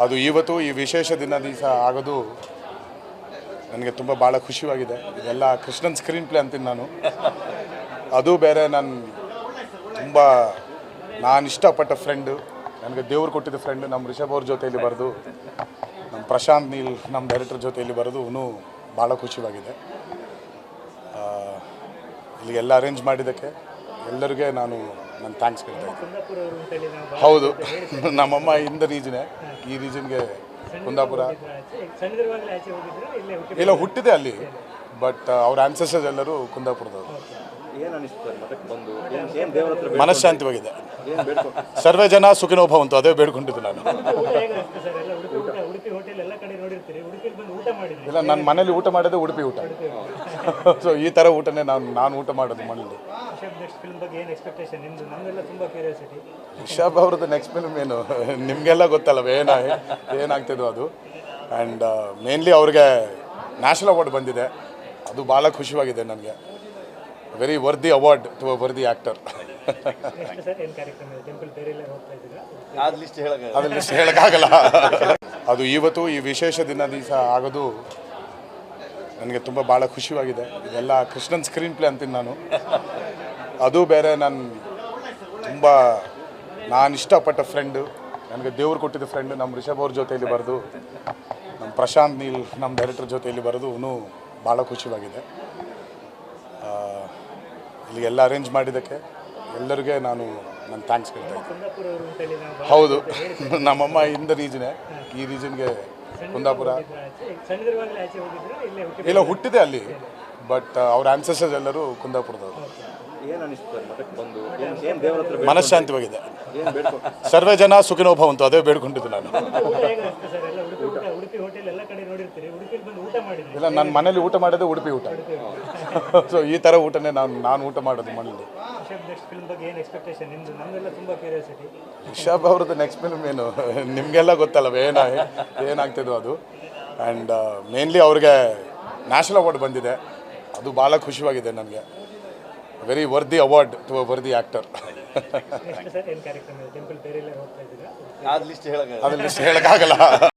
ಅದು ಇವತ್ತು ಈ ವಿಶೇಷ ದಿವಸ ಆಗೋದು ನನಗೆ ತುಂಬ ಭಾಳ ಖುಷಿಯಾಗಿದೆ. ಇದೆಲ್ಲ ಕೃಷ್ಣನ್ ಸ್ಕ್ರೀನ್ ಪ್ಲೇ ಅಂತೀನಿ ನಾನು. ಅದು ಬೇರೆ ತುಂಬ ನಾನು ಇಷ್ಟಪಟ್ಟ ಫ್ರೆಂಡು, ನನಗೆ ದೇವ್ರು ಕೊಟ್ಟಿದ್ದ ಫ್ರೆಂಡು, ನಮ್ಮ ರಿಷಬ್ ಅವ್ರ ಜೊತೆಯಲ್ಲಿ ಬರೆದು, ನಮ್ಮ ಪ್ರಶಾಂತ್ ನೀಲ್ ನಮ್ಮ ಡೈರೆಕ್ಟರ್ ಜೊತೆಯಲ್ಲಿ ಬರೋದು ಇನ್ನೂ ಭಾಳ ಖುಷಿಯಾಗಿದೆ. ಇಲ್ಲಿಗೆಲ್ಲ ಅರೇಂಜ್ ಮಾಡಿದ್ದಕ್ಕೆ ಎಲ್ಲರಿಗೆ ನಾನು ಥ್ಯಾಂಕ್ಸ್ ಹೇಳ್ತಾ ಇದ್ದೀನಿ. ಹೌದು, ನಮ್ಮಮ್ಮ ಇಂದ ರೀಜನೇ, ಈ ರೀಜನ್ಗೆ ಕುಂದಾಪುರ ಇಲ್ಲ ಹುಟ್ಟಿದೆ ಅಲ್ಲಿ, ಬಟ್ ಅವ್ರ ಆನ್ಸೆಸ್ಟರ್ಸ್ ಎಲ್ಲರೂ ಕುಂದಾಪುರದವರು. ಮನಃಶಾಂತಿವಾಗಿದೆ. ಸರ್ವೇ ಜನ ಸುಖಿನೋ ಭವಂತು, ಅದೇ ಬೇಡ್ಕೊಂಡಿದ್ದು ನಾನು. ಇಲ್ಲ, ನನ್ನ ಮನೇಲಿ ಊಟ ಮಾಡೋದೇ ಉಡುಪಿ ಊಟ. ಸೊ ಈ ಥರ ಊಟನೇ ನಾನು ಊಟ ಮಾಡೋದು ಮನೇಲಿ. ರಿಷಬ್ ಅವ್ರದ್ದು ನೆಕ್ಸ್ಟ್ ಫಿಲ್ಮ್ ಏನು ನಿಮಗೆಲ್ಲ ಗೊತ್ತಲ್ಲವ ಏನಾಗ್ತಿದ್ವು ಅದು. ಆ್ಯಂಡ್ ಮೇನ್ಲಿ ಅವ್ರಿಗೆ ನ್ಯಾಷನಲ್ ಅವಾರ್ಡ್ ಬಂದಿದೆ, ಅದು ಭಾಳ ಖುಷಿಯಾಗಿದೆ ನನಗೆ. Very worthy award to a worthy actor. ಅದು ಲಿಸ್ಟ್ ಹೇಳೋಕ್ಕಾಗಲ್ಲ. ಅದು ಇವತ್ತು ಈ ವಿಶೇಷ ದಿವಸ ಆಗೋದು ನನಗೆ ತುಂಬ ಭಾಳ ಖುಷಿಯಾಗಿದೆ. ಇದೆಲ್ಲ ಕೃಷ್ಣನ್ ಸ್ಕ್ರೀನ್ ಪ್ಲೇ ಅಂತೀನಿ ನಾನು. ಅದು ಬೇರೆ ತುಂಬ ನಾನು ಇಷ್ಟಪಟ್ಟ ಫ್ರೆಂಡು, ನನಗೆ ದೇವ್ರು ಕೊಟ್ಟಿದ್ದ ಫ್ರೆಂಡು, ನಮ್ಮ ರಿಷಬ್ ಅವ್ರ ಜೊತೆಯಲ್ಲಿ ಬರೆದು, ನಮ್ಮ ಪ್ರಶಾಂತ್ ನೀಲ್ ನಮ್ಮ ಡೈರೆಕ್ಟರ್ ಜೊತೆಯಲ್ಲಿ ಬರೋದು ಇನ್ನೂ ಭಾಳ ಖುಷಿಯಾಗಿದೆ. ಇಲ್ಲಿಗೆಲ್ಲ ಅರೇಂಜ್ ಮಾಡಿದ್ದಕ್ಕೆ ಎಲ್ಲರಿಗೆ ನಾನು ಥ್ಯಾಂಕ್ಸ್ ಹೇಳ್ತಾ ಇದ್ದೀನಿ. ಹೌದು, ನಮ್ಮಮ್ಮ ಇಂದ ರೀಜನೇ, ಈ ರೀಜನ್ಗೆ ಕುಂದಾಪುರ ಇಲ್ಲ ಹುಟ್ಟಿದೆ ಅಲ್ಲಿ, ಬಟ್ ಅವ್ರ ಆನ್ಸೆಸ್ಟರ್ಸ್ ಎಲ್ಲರೂ ಕುಂದಾಪುರದವರು. ಮನಃಶಾಂತಿವಾಗಿದೆ. ಸರ್ವೇ ಜನ ಸುಖಿನೋ ಭವಂತು, ಅದೇ ಬೇಡ್ಕೊಂಡಿದ್ದು ನಾನು. ಇಲ್ಲ, ನನ್ನ ಮನೇಲಿ ಊಟ ಮಾಡೋದೇ ಉಡುಪಿ ಊಟ. ಸೊ ಈ ಥರ ಊಟನೇ ನಾನು ಊಟ ಮಾಡೋದು ಮನೇಲಿ. ರಿಷಬ್ ಅವ್ರದ್ದು ನೆಕ್ಸ್ಟ್ ಫಿಲ್ಮ್ ಏನು ನಿಮಗೆಲ್ಲ ಗೊತ್ತಲ್ಲವ ಏನಾಗ್ತಿದ್ವು ಅದು. ಆ್ಯಂಡ್ ಮೇನ್ಲಿ ಅವ್ರಿಗೆ ನ್ಯಾಷನಲ್ ಅವಾರ್ಡ್ ಬಂದಿದೆ, ಅದು ಭಾಳ ಖುಷಿಯಾಗಿದೆ ನನಗೆ. Very worthy award to a worthy actor. ಅದು ಲಿಸ್ಟ್ ಹೇಳೋಕ್ಕಾಗಲ್ಲ.